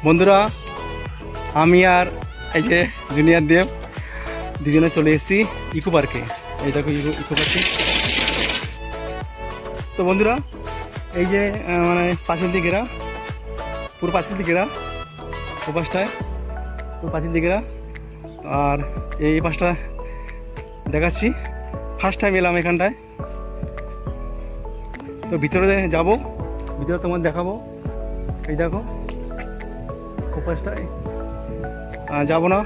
বন্ধুরা, আমি আর এই যে জুনিয়র দেব দুজনে চলে এসেছি ইকো পার্কে। এই দেখো ইকো পার্কে। তো বন্ধুরা, এই যে মানে পাঁচিল দিয়ে ঘেরা, পুরো পাঁচিল দিয়ে ঘেরা, ও পাশটায় পুরো পাঁচিল দিয়ে ঘেরা, আর এই পাশটা দেখাচ্ছি। ফার্স্ট টাইম এলাম এখানটায়। তো ভিতরে যাব, ভিতরে তোমার দেখাবো। এই দেখো ও পাশটায় যাবো না,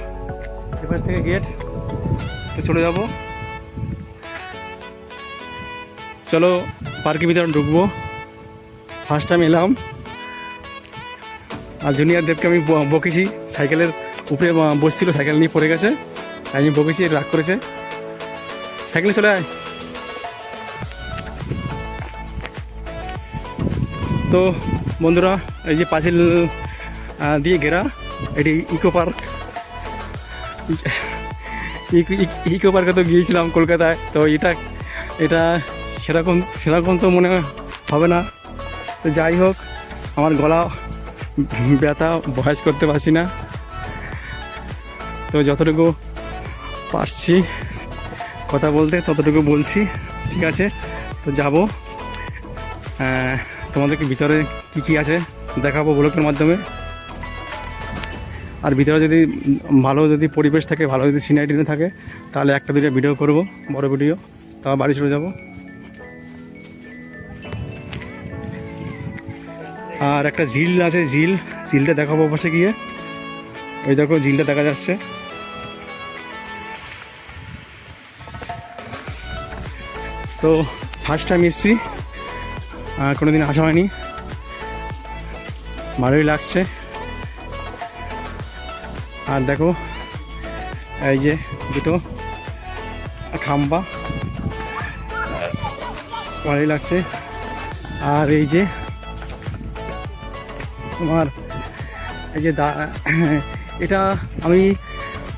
এ পাশ থেকে গেট, তো চলে যাব। চলো পার্কের ভিতরে ঢুকবো। ফার্স্ট টাইম এলাম। আর জুনিয়র দেবকে আমি বকেছি, সাইকেলের উপরে বসছিল, সাইকেল নিয়ে পড়ে গেছে, আমি বকেছি, রাগ করেছে। সাইকেলে চলে আয়। তো বন্ধুরা, এই যে পাঁচিল দিয়ে ঘেরা, এটি ইকো পার্ক। ইকো পার্কে তো গিয়েছিলাম কলকাতায়, তো এটা সেরকম তো মনে হবে না। তো যাই হোক, আমার গলা ব্যথা, ভয়েস করতে পারছি না, তো যতটুকু পারছি কথা বলতে ততটুকু বলছি, ঠিক আছে। তো যাব, তোমাদেরকে ভিতরে কী আছে দেখাবো ব্লগের মাধ্যমে। আর ভিতরে যদি ভালো পরিবেশ থাকে, ভালো যদি সিনারি থাকে, তাহলে একটা দুটো ভিডিও করব, বড় ভিডিও, তারপর বাড়ি চলে যাব। আর একটা ঝিল আছে, ঝিলটা দেখাবো পাশে গিয়ে। ওই দেখো ঝিলটা দেখা যাচ্ছে। তো ফার্স্ট টাইম এসেছি, কোনোদিন আসা হয়নি, ভালোই লাগছে। আর দেখো এই যে দুটো খাম্বা, ভালোই লাগছে। আর এই যে তোমার এই যে এটা আমি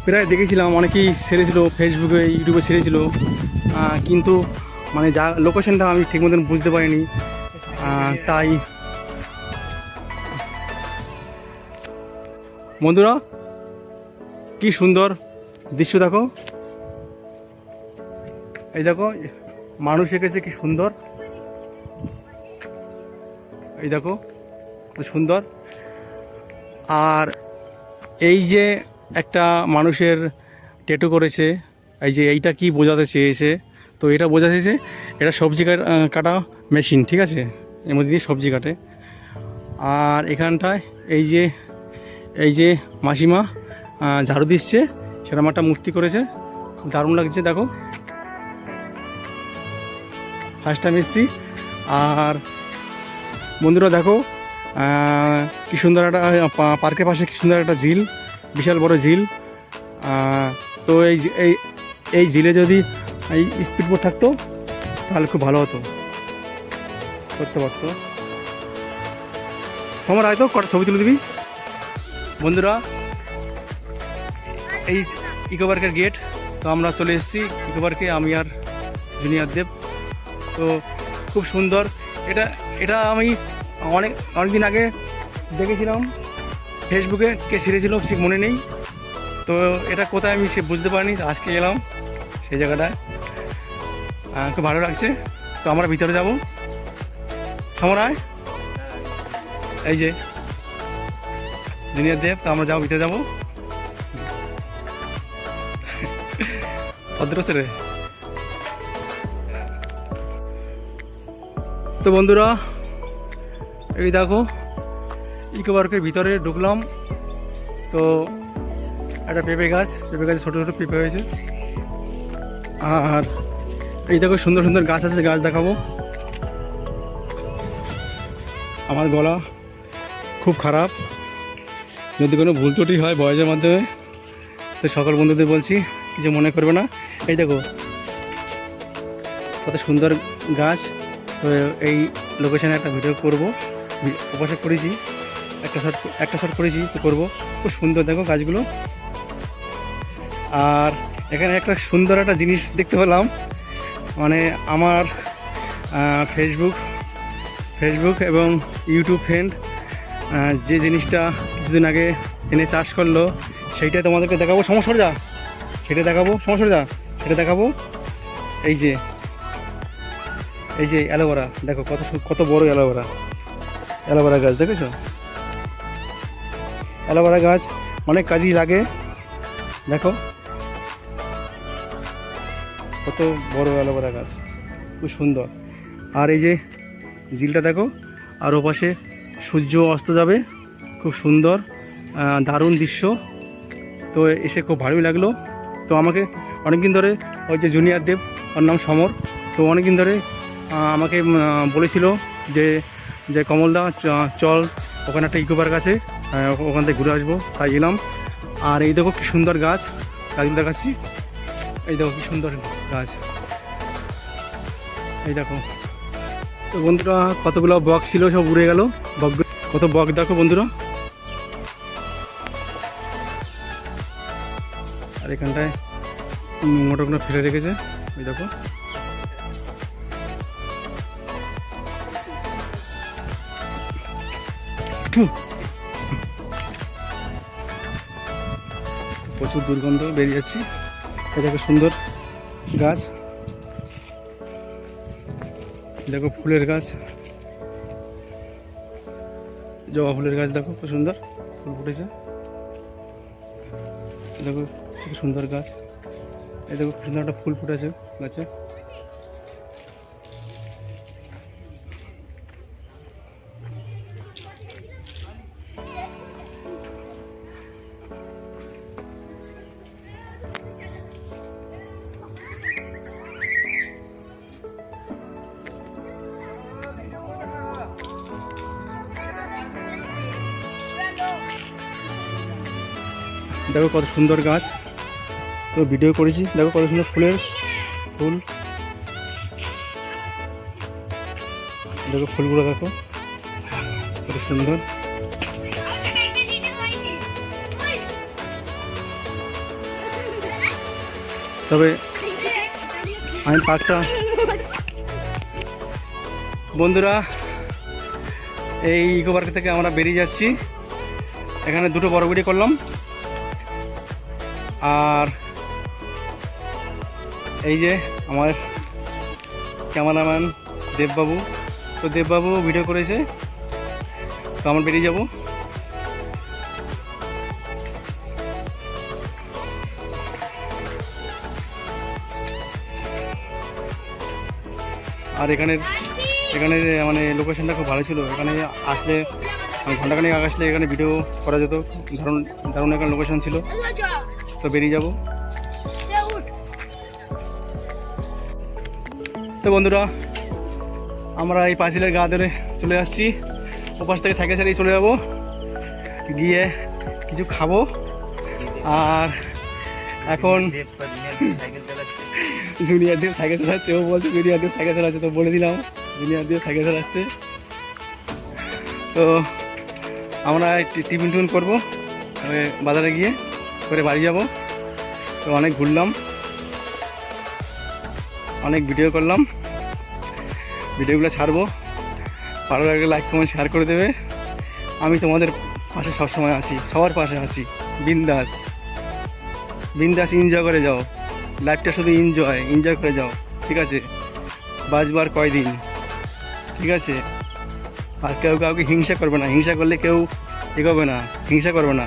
প্রায় দেখেছিলাম, অনেকেই ছেড়েছিল ফেসবুকে, ইউটিউবে ছেড়েছিল, কিন্তু মানে যা লোকেশনটা আমি ঠিক মতন বুঝতে পারিনি, তাই। বন্ধুরা, কি সুন্দর দৃশ্য দেখো। এই দেখো মানুষ এঁকেছে, কি সুন্দর। এই দেখো সুন্দর। আর এই যে একটা মানুষের ট্যাটু করেছে, এই যে এইটা কি বোঝাতে চেয়েছে, তো এটা বোঝাতে চেয়েছে এটা সবজি কাটা মেশিন, ঠিক আছে, এর মধ্যে দিয়ে সবজি কাটে। আর এখানটায় এই যে মাসিমা ঝাড়ু দিচ্ছে, সেরকম একটা মূর্তি করেছে, খুব দারুণ লাগছে। দেখো ফার্স্ট টাইম এসেছি। আর বন্ধুরা দেখো কি সুন্দর একটা পার্কের পাশে কি সুন্দর একটা ঝিল, বিশাল বড় ঝিল। তো এই ঝিলে যদি এই স্পিড বোট থাকতো তাহলে খুব ভালো হতো, করতে পারতো। তোমার হয়তো কটা ছবি তুলে দিবি। বন্ধুরা, এই ইকো পার্কের গেট, তো আমরা চলে এসেছি ইকো পার্কে, আমি আর জুনিয়র দেব। তো খুব সুন্দর। এটা আমি অনেক দিন আগে দেখেছিলাম ফেসবুকে, কে ছেড়েছিল ঠিক মনে নেই। তো এটা কোথায় আমি সে বুঝতে পারিনি, আজকে এলাম সেই জায়গাটায়, খুব ভালো লাগছে। তো আমরা ভিতরে যাব, সমরায় এই যে জুনিয়র দেব, তো আমরা যাবো, ভিতরে যাবো। রে। তো বন্ধুরা, এই দেখো ইকো পার্কের ভিতরে ঢুকলাম। তো একটা পেঁপে গাছে ছোটো ছোটো পেঁপে হয়েছে। আর এই দেখো সুন্দর সুন্দর গাছ আছে, গাছ দেখাবো। আমার গলা খুব খারাপ, যদি কোনো ভুল ত্রুটি হয় ভয়েসের মাধ্যমে, তো সকল বন্ধুদের বলছি কিছু মনে করবে না। এই দেখো কত সুন্দর গাছ। তো এই লোকেশানে একটা ভিডিও করবো, অবশ্যই করেছি, একটা শট করেছি, তো করবো। খুব সুন্দর দেখো গাছগুলো। আর এখানে একটা সুন্দর একটা জিনিস দেখতে পেলাম, মানে আমার ফেসবুক এবং ইউটিউব ফ্রেন্ড যে জিনিসটা কিছুদিন আগে এনে চাষ করলো সেইটা তোমাদেরকে দেখাবো। সমস্যা সেটা দেখাবো, সমস্যা সেটা দেখাবো। এই যে অ্যালোভেরা, দেখো কত বড় অ্যালোভেরা গাছ দেখেছো? অ্যালোভেরা গাছ অনেক কাজেই লাগে, দেখো কত বড় অ্যালোভেরা গাছ, খুব সুন্দর। আর এই যে ঝিলটা দেখো, আর ওপাশে সূর্য অস্ত যাবে, খুব সুন্দর দারুণ দৃশ্য। তো এসে খুব ভালোই লাগলো। তো আমাকে অনেকদিন ধরে ওই যে জুনিয়র দেব, ওর নাম সমর, তো অনেকদিন ধরে আমাকে বলেছিল যে কমলদা চল ওখানে একটা ইকো পার্ক আছে, ওখান থেকে ঘুরে আসবো, তাই এলাম। আর এই দেখো কি সুন্দর গাছগুলো দেখাচ্ছি, এই দেখো কি সুন্দর গাছ, এই দেখো। তো বন্ধুরা কতগুলো বক ছিল, সব উড়ে গেল, কত বক দেখো বন্ধুরা। আর এখানটায় মোটরগুলো ফেলে রেখেছে, এই দেখো। প্রচুর দুর্গন্ধ বেরিয়ে যাচ্ছি। এটা দেখো সুন্দর গাছ, দেখো ফুলের গাছ, জবা ফুলের গাছ দেখো খুব সুন্দর ফুল ফুটেছে, দেখো খুব সুন্দর গাছ। এই দেখো সুন্দর একটা ফুল ফুটেছে গাছে। দেখো কত সুন্দর গাছ, তো ভিডিও করেছি, দেখো কত সুন্দর ফুল, দেখো ফুলগুলো দেখো কত সুন্দর। তবে আমি পার্কটা বন্ধুরা এই ইকো পার্ক থেকে আমরা বেরিয়ে যাচ্ছি। এখানে দুটো বড় ভিডিও করলাম। আর এই যে আমার ক্যামেরাম্যান দেববাবু, তো দেববাবু ভিডিও করেছে, তো আমরা বেরিয়ে যাব। আর এখানে মানে লোকেশনটা খুব ভালো ছিল। এখানে আসলে ঘন্টাখানেক আগে আসলে এখানে ভিডিও করা যেত, দারুণ একটা লোকেশন ছিল। তো বেরিয়ে যাব। তো বন্ধুরা আমরা এই পাঁচিলের গা ধরে চলে আসছি, ওপাশ থেকে সাইকেল চালিয়ে চলে যাব, গিয়ে কিছু খাবো। আর এখন জুনিয়র দেব সাইকেল চালাচ্ছে, ও বলছে জুনিয়র দেব সাইকেল চালাচ্ছে, তো বলে দিলাম জুনিয়র দেব সাইকেল চালাচ্ছে। তো আমরা টিফিন টুফিন করবো, বাজারে গিয়ে করে বাড়ি যাব। তো অনেক ঘুরলাম, অনেক ভিডিও করলাম, ভিডিওগুলো ছাড়বো। ভালো লাগলে লাইক কমেন্ট শেয়ার করে দেবে। আমি তোমাদের পাশে সবসময় আছি, সবার পাশে আছি। বিন্দাস এনজয় করে যাও, লাইফটা শুধু এনজয় করে যাও, ঠিক আছে? বাঁচবার কয়দিন, ঠিক আছে? আর কেউ কাউকে হিংসা করবে না, হিংসা করলে কেউ এগোবে না, হিংসা করবে না,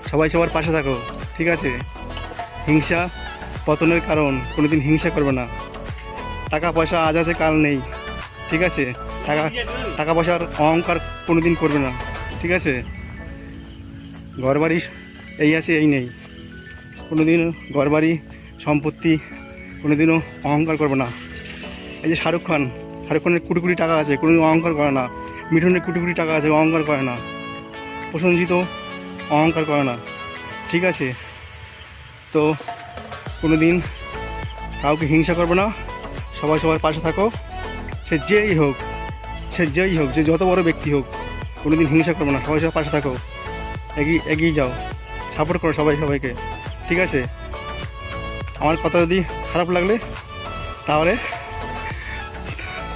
সবাই সবার পাশে থাকো, ঠিক আছে? হিংসা পতনের কারণ, কোনোদিন হিংসা করবে না। টাকা পয়সা আজ আছে কাল নেই, ঠিক আছে? টাকা পয়সার অহংকার কোনোদিন করবে না, ঠিক আছে? ঘরবাড়ি এই আছে এই নেই, কোনোদিন ঘরবাড়ি সম্পত্তি কোনোদিনও অহংকার করবে না। এই যে শাহরুখ খানের কোটি কোটি টাকা আছে, কোনোদিন অহংকার করে না। মিঠুনের কোটি কোটি টাকা আছে, অহংকার করে না। প্রসেনজিৎ অহংকার করে না, ঠিক আছে? তো কোনোদিন কাউকে হিংসা করবে না, সবাই সবার পাশে থাকো। সে যেই হোক, যে যত বড় ব্যক্তি হোক, কোনোদিন হিংসা করবে না, সবাই সবার পাশে থাকো, এগিয়ে যাও, সাপোর্ট করো সবাইকে, ঠিক আছে? আমার কথা যদি খারাপ লাগলে তাহলে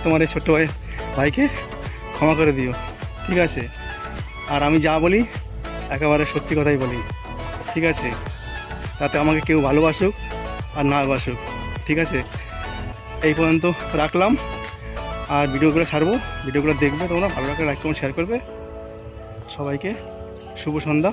তোমার এই ছোট্ট ভাইকে ক্ষমা করে দিও, ঠিক আছে? আর আমি যা বলি একেবারে সত্যি কথাই বলি, ঠিক আছে? তাতে আমাকে কেউ ভালোবাসুক আর না বাসুক, ঠিক আছে? এই পর্যন্ত রাখলাম। আর ভিডিওগুলো ছাড়বো, ভিডিওগুলো দেখবে তোমরা, ভালো লাগলে লাইক কমেন্ট শেয়ার করবে। সবাইকে শুভ সন্ধ্যা।